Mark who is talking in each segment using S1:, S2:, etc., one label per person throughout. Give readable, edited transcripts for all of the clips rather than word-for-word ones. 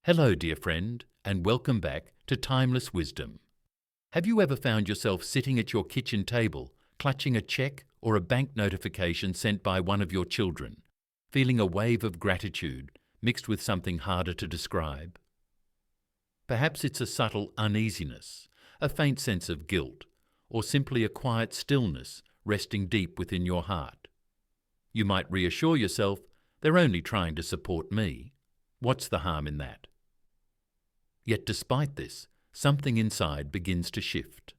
S1: Hello, dear friend, and welcome back to Timeless Wisdom. Have you ever found yourself sitting at your kitchen table, clutching a check or a bank notification sent by one of your children, feeling a wave of gratitude mixed with something harder to describe? Perhaps it's a subtle uneasiness, a faint sense of guilt, or simply a quiet stillness resting deep within your heart. You might reassure yourself, they're only trying to support me. What's the harm in that? Yet despite this, something inside begins to shift.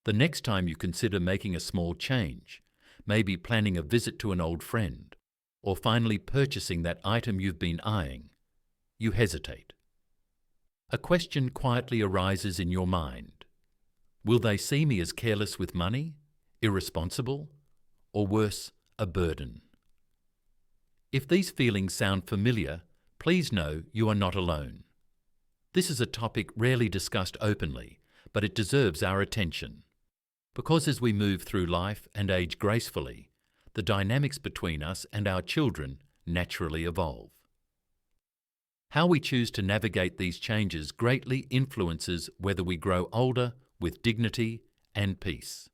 S1: The next time you consider making a small change, maybe planning a visit to an old friend, or finally purchasing that item you've been eyeing, you hesitate. A question quietly arises in your mind. Will they see me as careless with money, irresponsible, or worse, a burden? If these feelings sound familiar, please know you are not alone. This is a topic rarely discussed openly, but it deserves our attention. Because as we move through life and age gracefully, the dynamics between us and our children naturally evolve. How we choose to navigate these changes greatly influences whether we grow older with dignity and peace,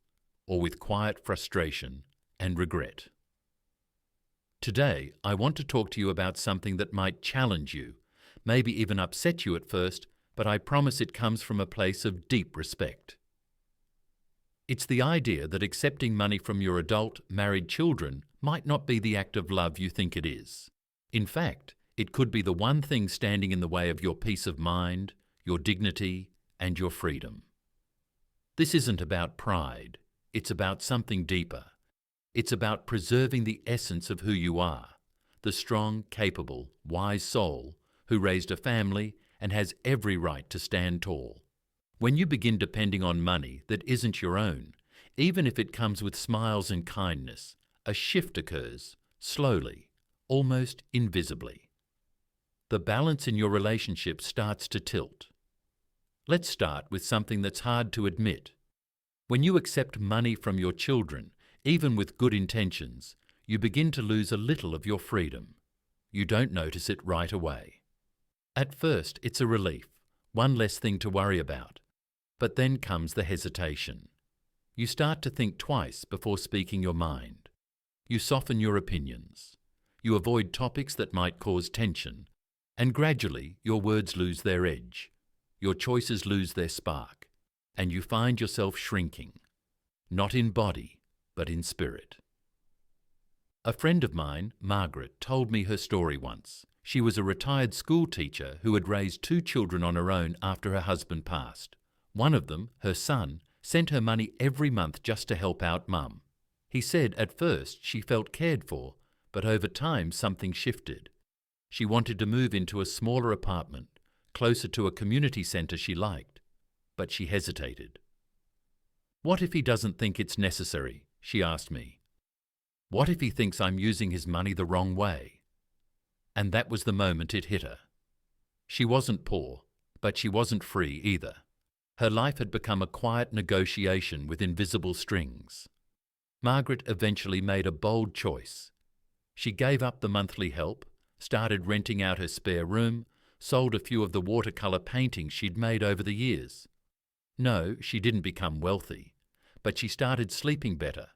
S1: or with quiet frustration and regret. Today, I want to talk to you about something that might challenge you, maybe even upset you at first, but I promise it comes from a place of deep respect. It's the idea that accepting money from your adult, married children might not be the act of love you think it is. In fact, it could be the one thing standing in the way of your peace of mind, your dignity, and your freedom. This isn't about pride, it's about something deeper. It's about preserving the essence of who you are, the strong, capable, wise soul who raised a family and has every right to stand tall. When you begin depending on money that isn't your own, even if it comes with smiles and kindness, a shift occurs, slowly, almost invisibly. The balance in your relationship starts to tilt. Let's start with something that's hard to admit. When you accept money from your children, even with good intentions, you begin to lose a little of your freedom. You don't notice it right away. At first, it's a relief, one less thing to worry about. But then comes the hesitation. You start to think twice before speaking your mind. You soften your opinions. You avoid topics that might cause tension. And gradually, your words lose their edge. Your choices lose their spark. And you find yourself shrinking. Not in body, but in spirit. A friend of mine, Margaret, told me her story once. She was a retired school teacher who had raised 2 children on her own after her husband passed. One of them, her son, sent her money every month just to help out Mum. He said at first she felt cared for, but over time something shifted. She wanted to move into a smaller apartment, closer to a community centre she liked, but she hesitated. "What if he doesn't think it's necessary?" she asked me. "What if he thinks I'm using his money the wrong way?" And that was the moment it hit her. She wasn't poor, but she wasn't free either. Her life had become a quiet negotiation with invisible strings. Margaret eventually made a bold choice. She gave up the monthly help, started renting out her spare room, sold a few of the watercolour paintings she'd made over the years. No, she didn't become wealthy, but she started sleeping better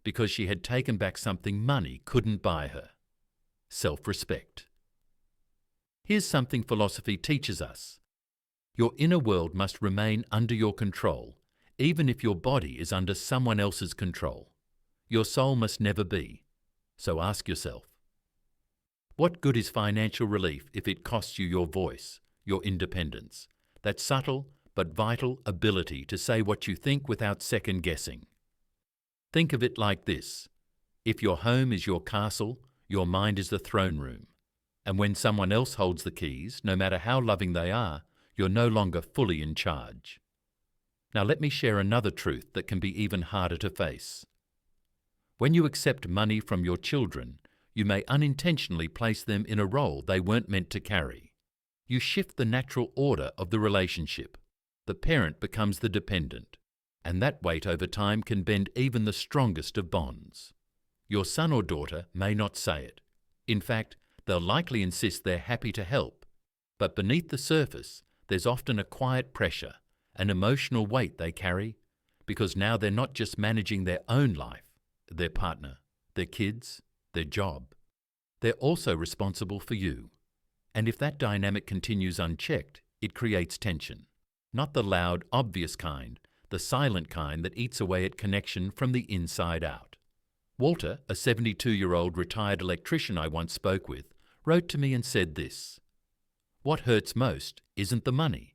S1: because she had taken back something money couldn't buy her: self-respect. Here's something philosophy teaches us. Your inner world must remain under your control, even if your body is under someone else's control. Your soul must never be. So ask yourself, what good is financial relief if it costs you your voice, your independence, that subtle but vital ability to say what you think without second guessing? Think of it like this. If your home is your castle, your mind is the throne room. And when someone else holds the keys, no matter how loving they are, you're no longer fully in charge. Now let me share another truth that can be even harder to face. When you accept money from your children, you may unintentionally place them in a role they weren't meant to carry. You shift the natural order of the relationship. The parent becomes the dependent, and that weight over time can bend even the strongest of bonds. Your son or daughter may not say it. In fact, they'll likely insist they're happy to help. But beneath the surface, there's often a quiet pressure, an emotional weight they carry, because now they're not just managing their own life, their partner, their kids, their job. They're also responsible for you. And if that dynamic continues unchecked, it creates tension. Not the loud, obvious kind, the silent kind that eats away at connection from the inside out. Walter, a 72-year-old retired electrician I once spoke with, wrote to me and said this: "What hurts most isn't the money.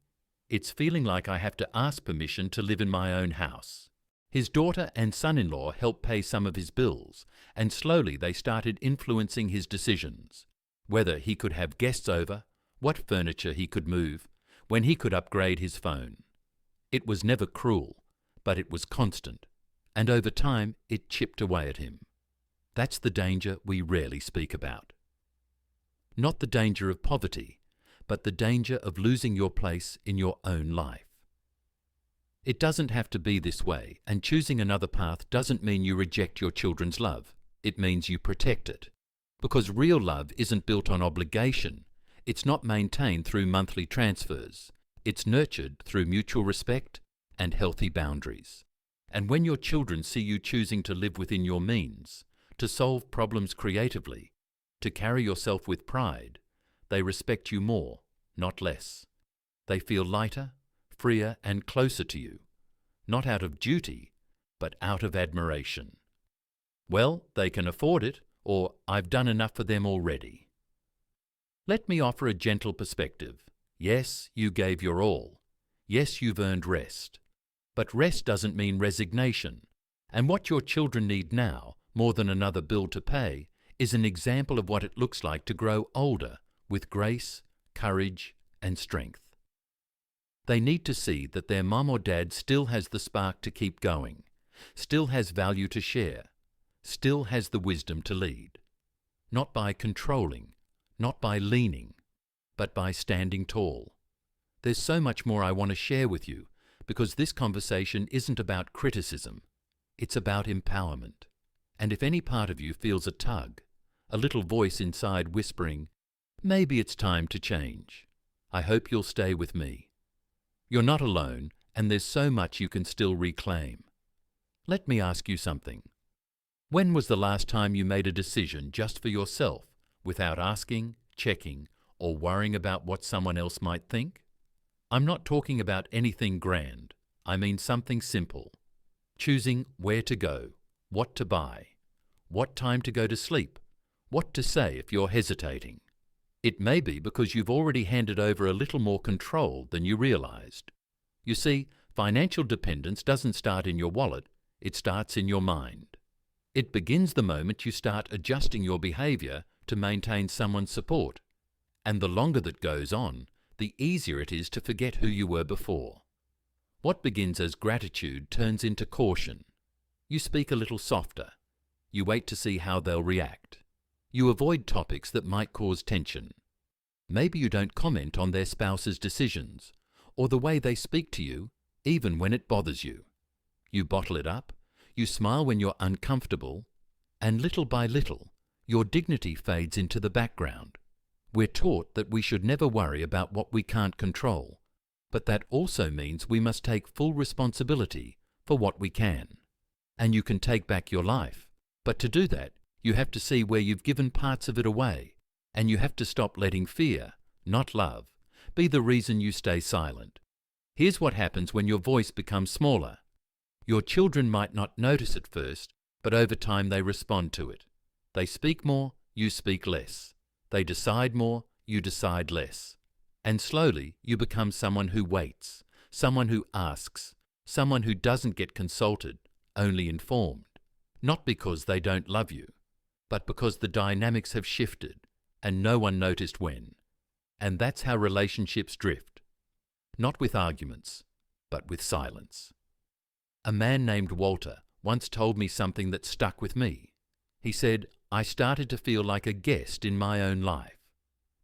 S1: It's feeling like I have to ask permission to live in my own house." His daughter and son-in-law helped pay some of his bills, and slowly they started influencing his decisions. Whether he could have guests over, what furniture he could move, when he could upgrade his phone. It was never cruel, but it was constant, and over time it chipped away at him. That's the danger we rarely speak about. Not the danger of poverty, but the danger of losing your place in your own life. It doesn't have to be this way, and choosing another path doesn't mean you reject your children's love. It means you protect it. Because real love isn't built on obligation. It's not maintained through monthly transfers. It's nurtured through mutual respect and healthy boundaries. And when your children see you choosing to live within your means, to solve problems creatively, to carry yourself with pride, they respect you more, not less. They feel lighter, freer and closer to you, not out of duty, but out of admiration. Well, they can afford it, or I've done enough for them already. Let me offer a gentle perspective. Yes, you gave your all. Yes, you've earned rest. But rest doesn't mean resignation. And what your children need now, more than another bill to pay, is an example of what it looks like to grow older with grace, courage, and strength. They need to see that their mum or dad still has the spark to keep going, still has value to share, still has the wisdom to lead. Not by controlling, not by leaning, but by standing tall. There's so much more I want to share with you, because this conversation isn't about criticism, it's about empowerment. And if any part of you feels a tug, a little voice inside whispering, maybe it's time to change, I hope you'll stay with me. You're not alone, and there's so much you can still reclaim. Let me ask you something. When was the last time you made a decision just for yourself, without asking, checking, or worrying about what someone else might think? I'm not talking about anything grand. I mean something simple. Choosing where to go, what to buy, what time to go to sleep, what to say if you're hesitating. It may be because you've already handed over a little more control than you realized. You see, financial dependence doesn't start in your wallet, it starts in your mind. It begins the moment you start adjusting your behavior to maintain someone's support. And the longer that goes on, the easier it is to forget who you were before. What begins as gratitude turns into caution. You speak a little softer. You wait to see how they'll react. You avoid topics that might cause tension. Maybe you don't comment on their spouse's decisions, or the way they speak to you, even when it bothers you. You bottle it up, you smile when you're uncomfortable, and little by little, your dignity fades into the background. We're taught that we should never worry about what we can't control, but that also means we must take full responsibility for what we can. And you can take back your life, but to do that, you have to see where you've given parts of it away, and you have to stop letting fear, not love, be the reason you stay silent. Here's what happens when your voice becomes smaller. Your children might not notice at first, but over time they respond to it. They speak more, you speak less. They decide more, you decide less. And slowly you become someone who waits, someone who asks, someone who doesn't get consulted, only informed. Not because they don't love you, but because the dynamics have shifted and no one noticed when. And that's how relationships drift. Not with arguments, but with silence. A man named Walter once told me something that stuck with me. He said, I started to feel like a guest in my own life.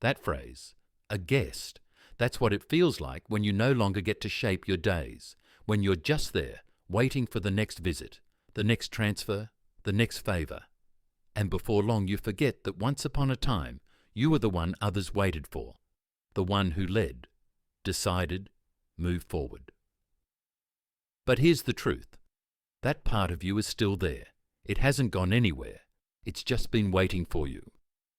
S1: That phrase, a guest, that's what it feels like when you no longer get to shape your days, when you're just there, waiting for the next visit, the next transfer, the next favour. And before long you forget that once upon a time you were the one others waited for. the one who led, decided, moved forward. But here's the truth. That part of you is still there. It hasn't gone anywhere. It's just been waiting for you.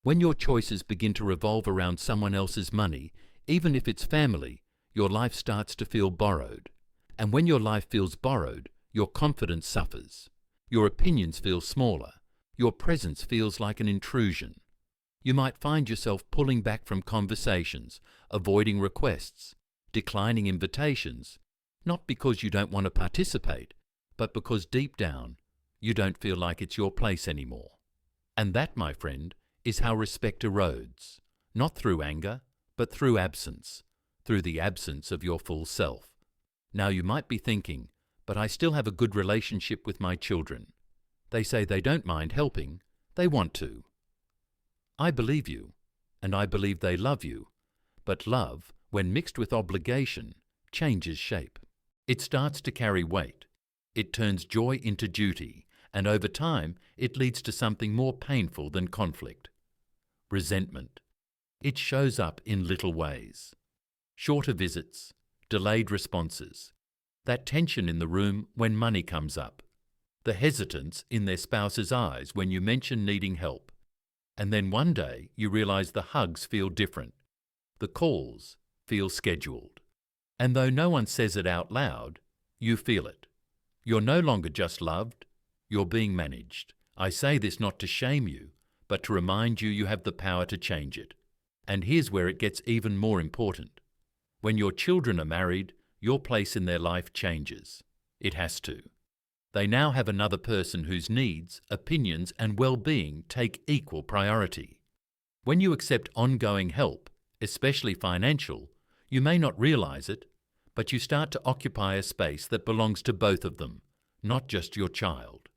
S1: When your choices begin to revolve around someone else's money, even if it's family, your life starts to feel borrowed. And when your life feels borrowed, your confidence suffers. Your opinions feel smaller. Your presence feels like an intrusion. You might find yourself pulling back from conversations, avoiding requests, declining invitations, not because you don't want to participate, but because deep down, you don't feel like it's your place anymore. And that, my friend, is how respect erodes, not through anger, but through absence, through the absence of your full self. Now you might be thinking, but I still have a good relationship with my children. They say they don't mind helping, they want to. I believe you, and I believe they love you, but love, when mixed with obligation, changes shape. It starts to carry weight. It turns joy into duty, and over time it leads to something more painful than conflict. Resentment. It shows up in little ways. Shorter visits, delayed responses, that tension in the room when money comes up, the hesitance in their spouse's eyes when you mention needing help. And then one day you realize the hugs feel different, the calls feel scheduled. And though no one says it out loud, you feel it. You're no longer just loved, you're being managed. I say this not to shame you, but to remind you have the power to change it. And here's where it gets even more important. When your children are married, your place in their life changes. It has to. They now have another person whose needs, opinions, and well-being take equal priority. When you accept ongoing help, especially financial, you may not realize it, but you start to occupy a space that belongs to both of them, not just your child.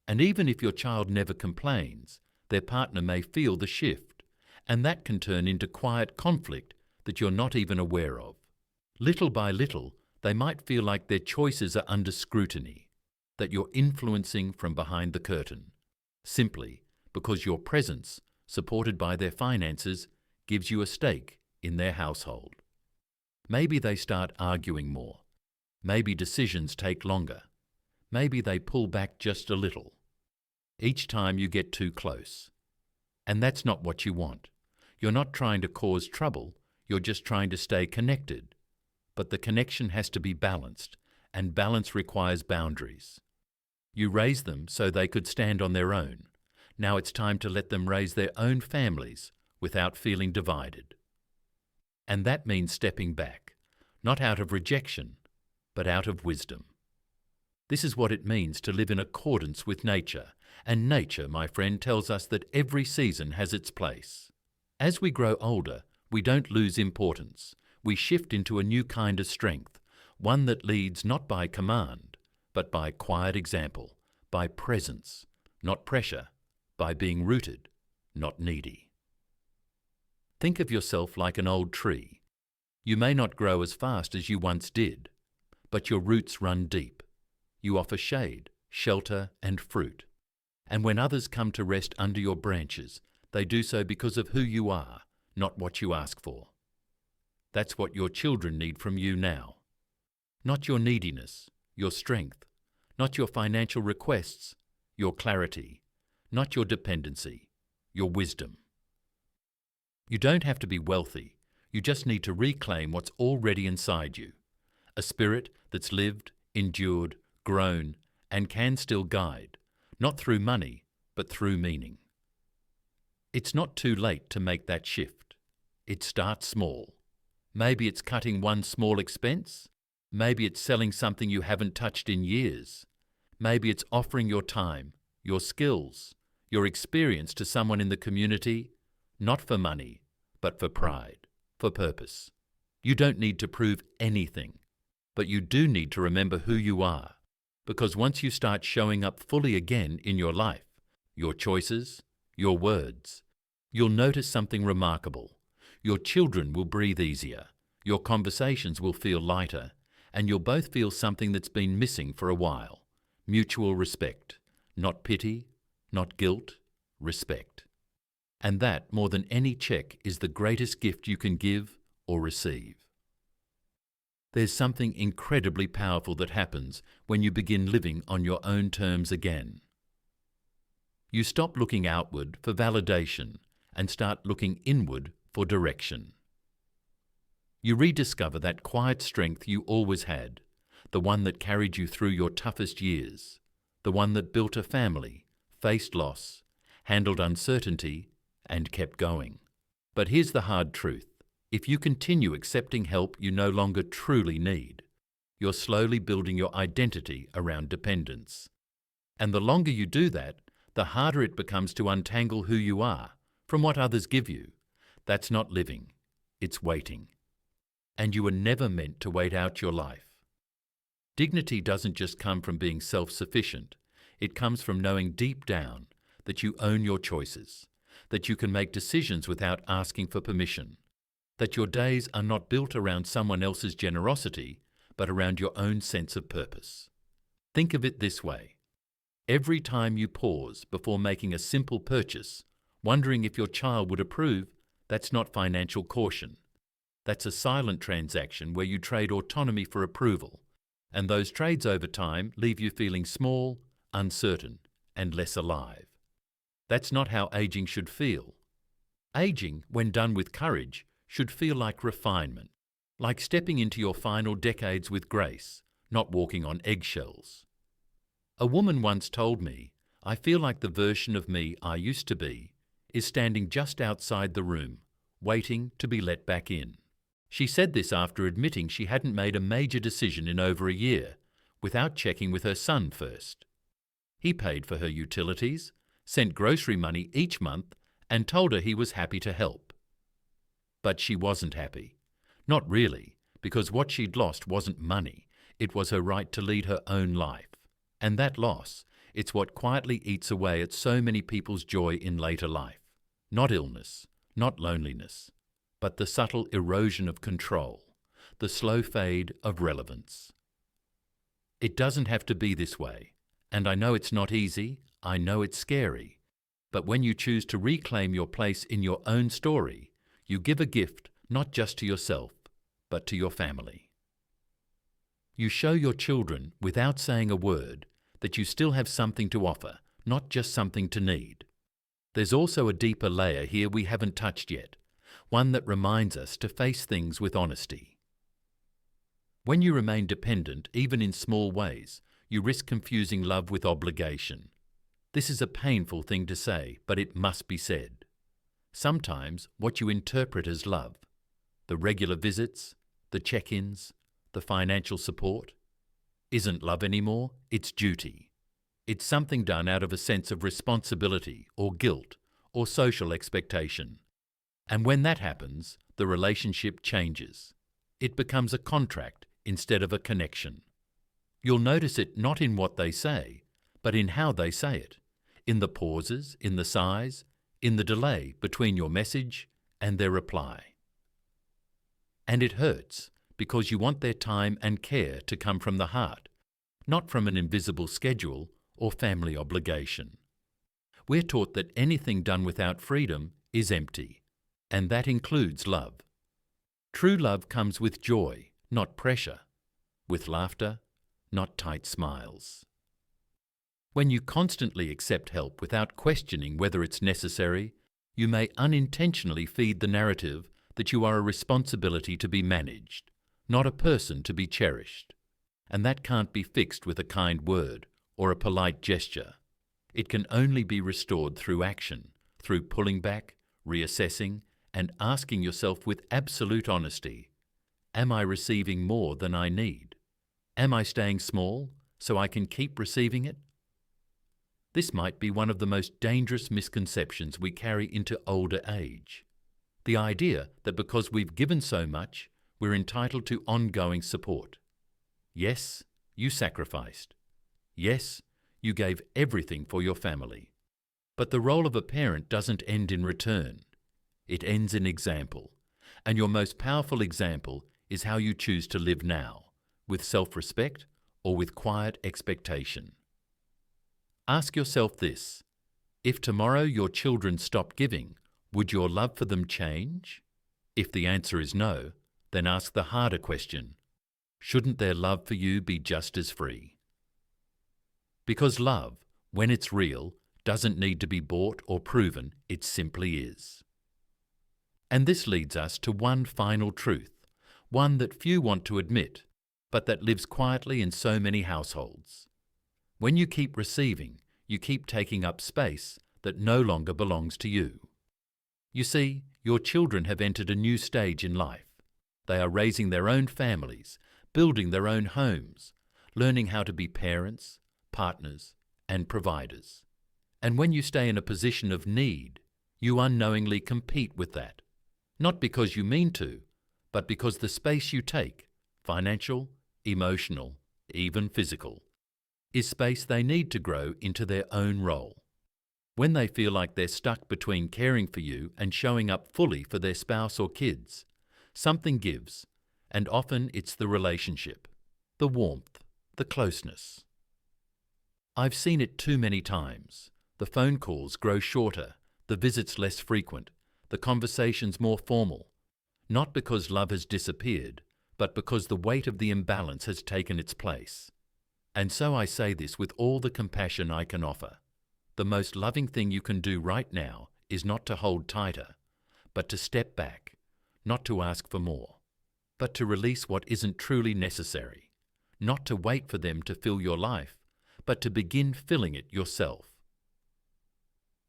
S1: And even if your child never complains, their partner may feel the shift, and that can turn into quiet conflict that you're not even aware of. Little by little, they might feel like their choices are under scrutiny, that you're influencing from behind the curtain, simply because your presence, supported by their finances, gives you a stake in their household. Maybe they start arguing more. Maybe decisions take longer. Maybe they pull back just a little. Each time you get too close. And that's not what you want. You're not trying to cause trouble, you're just trying to stay connected. But the connection has to be balanced, and balance requires boundaries. You raised them so they could stand on their own. Now it's time to let them raise their own families without feeling divided. And that means stepping back, not out of rejection, but out of wisdom. This is what it means to live in accordance with nature, and nature, my friend, tells us that every season has its place. As we grow older, we don't lose importance. We shift into a new kind of strength, one that leads not by command, but by quiet example, by presence, not pressure, by being rooted, not needy. Think of yourself like an old tree. You may not grow as fast as you once did, but your roots run deep. You offer shade, shelter, and fruit. And when others come to rest under your branches, they do so because of who you are, not what you ask for. That's what your children need from you now. Not your neediness, your strength. Not your financial requests, your clarity. Not your dependency, your wisdom. You don't have to be wealthy. You just need to reclaim what's already inside you. A spirit that's lived, endured, grown, and can still guide, not through money, but through meaning. It's not too late to make that shift. It starts small. Maybe it's cutting one small expense. Maybe it's selling something you haven't touched in years. Maybe it's offering your time, your skills, your experience to someone in the community, not for money, but for pride, for purpose. You don't need to prove anything, but you do need to remember who you are, because once you start showing up fully again in your life, your choices, your words, you'll notice something remarkable. Your children will breathe easier, your conversations will feel lighter, and you'll both feel something that's been missing for a while. Mutual respect, not pity, not guilt, respect. And that, more than any check, is the greatest gift you can give or receive. There's something incredibly powerful that happens when you begin living on your own terms again. You stop looking outward for validation and start looking inward for direction. You rediscover that quiet strength you always had, the one that carried you through your toughest years, the one that built a family, faced loss, handled uncertainty, and kept going. But here's the hard truth. If you continue accepting help you no longer truly need, you're slowly building your identity around dependence. And the longer you do that, the harder it becomes to untangle who you are from what others give you. That's not living, it's waiting. And you were never meant to wait out your life. Dignity doesn't just come from being self-sufficient. It comes from knowing deep down that you own your choices, that you can make decisions without asking for permission, that your days are not built around someone else's generosity, but around your own sense of purpose. Think of it this way. Every time you pause before making a simple purchase, wondering if your child would approve, that's not financial caution. That's a silent transaction where you trade autonomy for approval, and those trades over time leave you feeling small, uncertain, and less alive. That's not how aging should feel. Aging, when done with courage, should feel like refinement, like stepping into your final decades with grace, not walking on eggshells. A woman once told me, "I feel like the version of me I used to be is standing just outside the room, waiting to be let back in." She said this after admitting she hadn't made a major decision in over a year, without checking with her son first. He paid for her utilities, sent grocery money each month, and told her he was happy to help. But she wasn't happy. Not really, because what she'd lost wasn't money, it was her right to lead her own life. And that loss, it's what quietly eats away at so many people's joy in later life. Not illness, not loneliness, but the subtle erosion of control, the slow fade of relevance. It doesn't have to be this way, and I know it's not easy, I know it's scary, but when you choose to reclaim your place in your own story, you give a gift not just to yourself, but to your family. You show your children, without saying a word, that you still have something to offer, not just something to need. There's also a deeper layer here we haven't touched yet, one that reminds us to face things with honesty. When you remain dependent, even in small ways, you risk confusing love with obligation. This is a painful thing to say, but it must be said. Sometimes what you interpret as love, the regular visits, the check-ins, the financial support, isn't love anymore, it's duty. It's something done out of a sense of responsibility or guilt or social expectation. And when that happens, the relationship changes. It becomes a contract instead of a connection. You'll notice it not in what they say, but in how they say it, in the pauses, in the sighs, in the delay between your message and their reply. And it hurts because you want their time and care to come from the heart, not from an invisible schedule or family obligation. We're taught that anything done without freedom is empty, and that includes love. True love comes with joy, not pressure, with laughter, not tight smiles. When you constantly accept help without questioning whether it's necessary, you may unintentionally feed the narrative that you are a responsibility to be managed, not a person to be cherished. And that can't be fixed with a kind word or a polite gesture. It can only be restored through action, through pulling back, reassessing, and asking yourself with absolute honesty, am I receiving more than I need? Am I staying small so I can keep receiving it? This might be one of the most dangerous misconceptions we carry into older age. The idea that because we've given so much, we're entitled to ongoing support. Yes, you sacrificed. Yes, you gave everything for your family. But the role of a parent doesn't end in return. It ends in example. And your most powerful example is how you choose to live now, with self-respect or with quiet expectation. Ask yourself this: if tomorrow your children stop giving, would your love for them change? If the answer is no, then ask the harder question: shouldn't their love for you be just as free? Because love, when it's real, doesn't need to be bought or proven, it simply is. And this leads us to one final truth, one that few want to admit, but that lives quietly in so many households. When you keep receiving, you keep taking up space that no longer belongs to you. You see, your children have entered a new stage in life. They are raising their own families, building their own homes, learning how to be parents, partners, and providers. And when you stay in a position of need, you unknowingly compete with that. Not because you mean to, but because the space you take, financial, emotional, even physical, is space they need to grow into their own role. When they feel like they're stuck between caring for you and showing up fully for their spouse or kids, something gives, and often it's the relationship, the warmth, the closeness. I've seen it too many times. The phone calls grow shorter, the visits less frequent, the conversations more formal, not because love has disappeared, but because the weight of the imbalance has taken its place. And so I say this with all the compassion I can offer. The most loving thing you can do right now is not to hold tighter, but to step back, not to ask for more, but to release what isn't truly necessary, not to wait for them to fill your life, but to begin filling it yourself.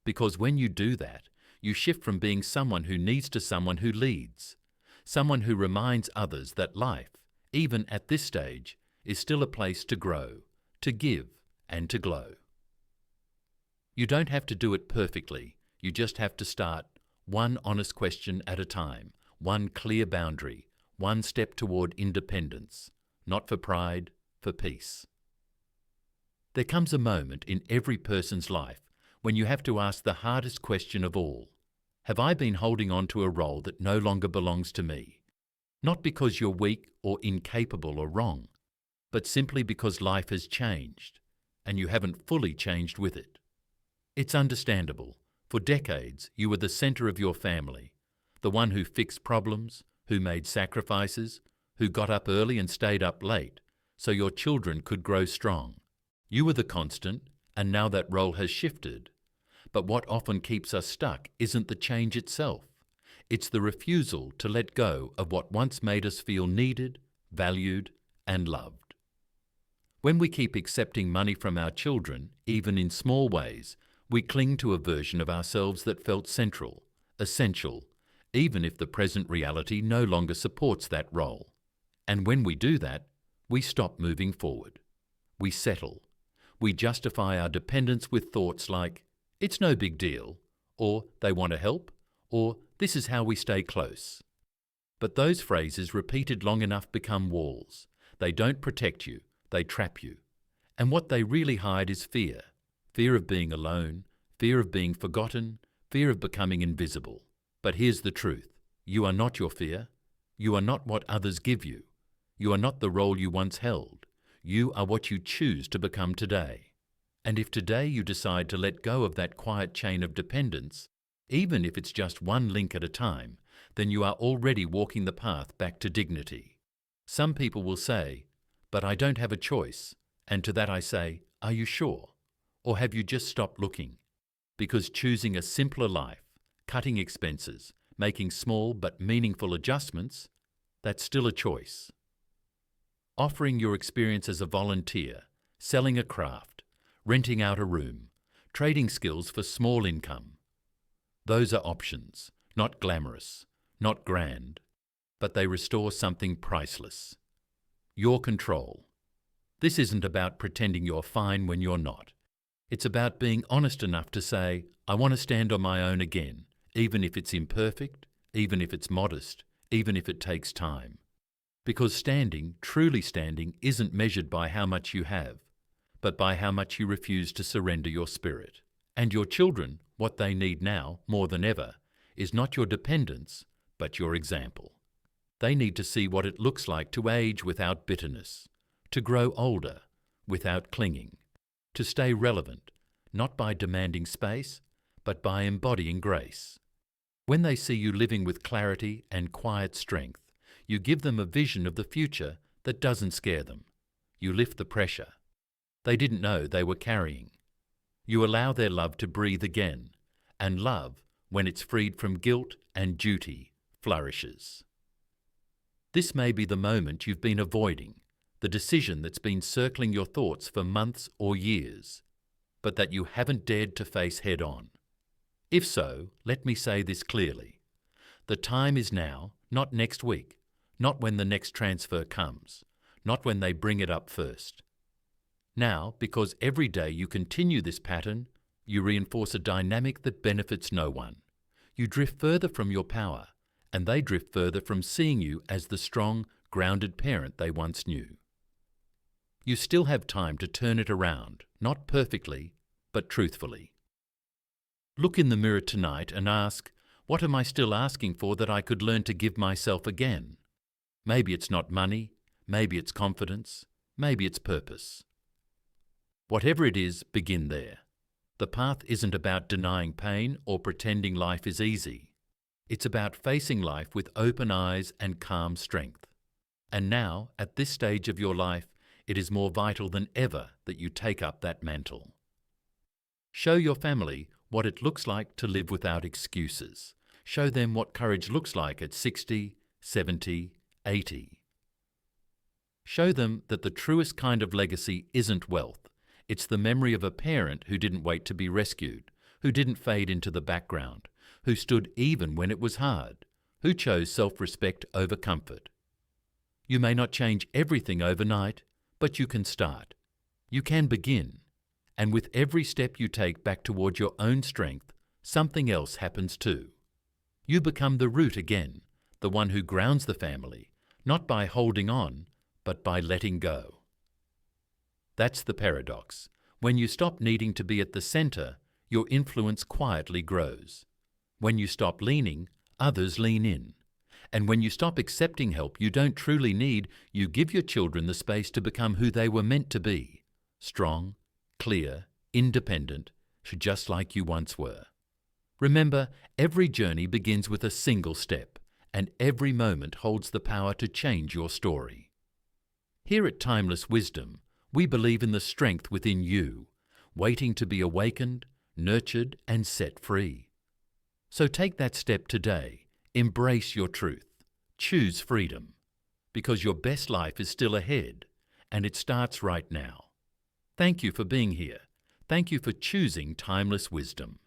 S1: Because when you do that, you shift from being someone who needs to someone who leads, someone who reminds others that life, even at this stage, is still a place to grow, to give, and to glow. You don't have to do it perfectly, you just have to start one honest question at a time, one clear boundary, one step toward independence, not for pride, for peace. There comes a moment in every person's life when you have to ask the hardest question of all. Have I been holding on to a role that no longer belongs to me? Not because you're weak or incapable or wrong, but simply because life has changed, and you haven't fully changed with it. It's understandable. For decades, you were the center of your family, the one who fixed problems, who made sacrifices, who got up early and stayed up late, so your children could grow strong. You were the constant, and now that role has shifted. But what often keeps us stuck isn't the change itself. It's the refusal to let go of what once made us feel needed, valued, and loved. When we keep accepting money from our children, even in small ways, we cling to a version of ourselves that felt central, essential, even if the present reality no longer supports that role. And when we do that, we stop moving forward. We settle. We justify our dependence with thoughts like, "It's no big deal," or "They want to help," or "This is how we stay close." But those phrases repeated long enough become walls. They don't protect you, they trap you. And what they really hide is fear. Fear of being alone, fear of being forgotten, fear of becoming invisible. But here's the truth. You are not your fear. You are not what others give you. You are not the role you once held. You are what you choose to become today. And if today you decide to let go of that quiet chain of dependence, even if it's just one link at a time, then you are already walking the path back to dignity. Some people will say, "But I don't have a choice." And to that I say, are you sure? Or have you just stopped looking? Because choosing a simpler life, cutting expenses, making small but meaningful adjustments, that's still a choice. Offering your experience as a volunteer, selling a craft, renting out a room, trading skills for small income. Those are options, not glamorous, not grand, but they restore something priceless. Your control. This isn't about pretending you're fine when you're not. It's about being honest enough to say, "I want to stand on my own again, even if it's imperfect, even if it's modest, even if it takes time." Because standing, truly standing, isn't measured by how much you have, but by how much you refuse to surrender your spirit. And your children, what they need now, more than ever, is not your dependence, but your example. They need to see what it looks like to age without bitterness, to grow older without clinging, to stay relevant, not by demanding space, but by embodying grace. When they see you living with clarity and quiet strength, You give them a vision of the future that doesn't scare them. You lift the pressure they didn't know they were carrying. You allow their love to breathe again, and love, when it's freed from guilt and duty, flourishes. This may be the moment you've been avoiding, the decision that's been circling your thoughts for months or years, but that you haven't dared to face head on. If so, let me say this clearly. The time is now, not next week, not when the next transfer comes, not when they bring it up first. Now, because every day you continue this pattern, you reinforce a dynamic that benefits no one. You drift further from your power, and they drift further from seeing you as the strong, grounded parent they once knew. You still have time to turn it around, not perfectly, but truthfully. Look in the mirror tonight and ask, what am I still asking for that I could learn to give myself again? Maybe it's not money, maybe it's confidence, maybe it's purpose. Whatever it is, begin there. The path isn't about denying pain or pretending life is easy. It's about facing life with open eyes and calm strength. And now, at this stage of your life, it is more vital than ever that you take up that mantle. Show your family what it looks like to live without excuses. Show them what courage looks like at 60, 70, 80. Show them that the truest kind of legacy isn't wealth. It's the memory of a parent who didn't wait to be rescued, who didn't fade into the background, who stood even when it was hard, who chose self-respect over comfort. You may not change everything overnight, but you can start. You can begin. And with every step you take back toward your own strength, something else happens too. You become the root again, the one who grounds the family, not by holding on, but by letting go. That's the paradox. When you stop needing to be at the center, your influence quietly grows. When you stop leaning, others lean in. And when you stop accepting help you don't truly need, you give your children the space to become who they were meant to be. Strong, clear, independent, just like you once were. Remember, every journey begins with a single step, and every moment holds the power to change your story. Here at Timeless Wisdom, we believe in the strength within you, waiting to be awakened, nurtured, and set free. So take that step today. Embrace your truth. Choose freedom. Because your best life is still ahead, and it starts right now. Thank you for being here. Thank you for choosing Timeless Wisdom.